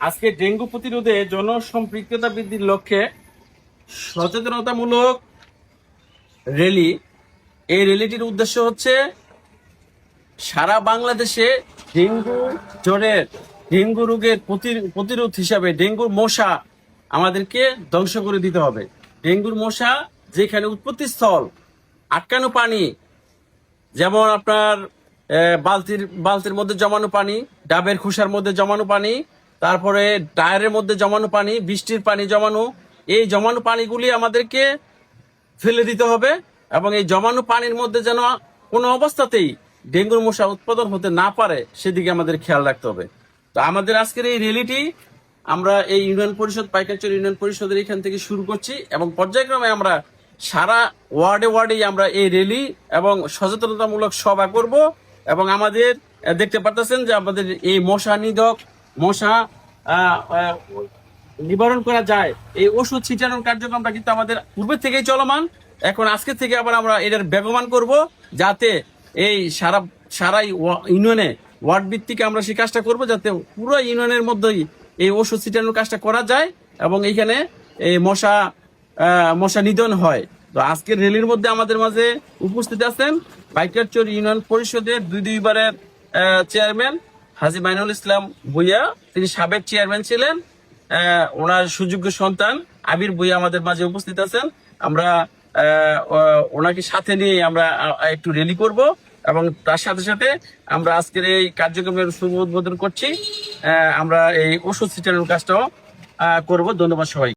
আজকে ডেঙ্গু প্রতিরোধে জনসম্পৃক্ততা বৃদ্ধির লক্ষ্যে সচেতনতামূলক র্যালি। এই র্যালিটির উদ্দেশ্য হচ্ছে সারা বাংলাদেশে ডেঙ্গু ডেঙ্গু রোগের প্রতিরোধ হিসাবে ডেঙ্গুর মশা আমাদেরকে ধ্বংস করে দিতে হবে। ডেঙ্গুর মশা যেখানে উৎপত্তি স্থল, আটকানো পানি, যেমন আপনার বালতির মধ্যে জমানো পানি, ডাবের খোসার মধ্যে জমানো পানি, তারপরে টায়ারের মধ্যে জমানো পানি, বৃষ্টির পানি জমানো, এই জমানো পানিগুলি আমাদেরকে ফেলে দিতে হবে এবং এই জমানো পানির মধ্যে যেন কোনো অবস্থাতেই ডেঙ্গুর মশা উৎপাদন হতে না পারে সেদিকে আমাদের খেয়াল রাখতে হবে। তো আমাদের আজকের এই র্যালিটি আমরা এই ইউনিয়ন পরিষদ, পাইকারচর ইউনিয়ন পরিষদের এখান থেকে শুরু করছি এবং পর্যায়ক্রমে আমরা সারা ওয়ার্ডে আমরা এই র্যালি এবং সচেতনতামূলক সভা করব এবং আমাদের দেখতে পারতেছেন যে আমাদের এই মশা নিবারণ করা যায় এই ওষুধ ছিটানোর কার্যক্রমটা কিন্তু আমাদের পূর্বে থেকেই চলমান। এখন আজকে থেকে আবার আমরা এটার বেগবান করব, যাতে এই সারা ইউনিয়নে ওয়ার্ড ভিত্তিক আমরা সেই কাজটা করব, যাতে পুরো ইউনিয়নের মধ্যেই এই ওষুধ ছিটানোর কাজটা করা যায় এবং এইখানে এই মশা নিধন হয়। তো আজকের র্যালির মধ্যে আমাদের মাঝে উপস্থিত আছেন পাইকারচর ইউনিয়ন পরিষদের দুইবারের চেয়ারম্যান হাজী মাইনুল ইসলাম ভুইয়া, তিনি সাবেক চেয়ারম্যান ছিলেন। ওনার সুযোগ্য সন্তান আবির ভুইয়া আমাদের মাঝে উপস্থিত আছেন। আমরা ওনাকে সাথে নিয়ে আমরা একটু র্যালি করব এবং তার সাথে সাথে আমরা আজকের এই কার্যক্রমের শুভ উদ্বোধন করছি। আমরা এই ওষুধ ছিটানোর কাজটাও করব। ধন্যবাদ সবাই।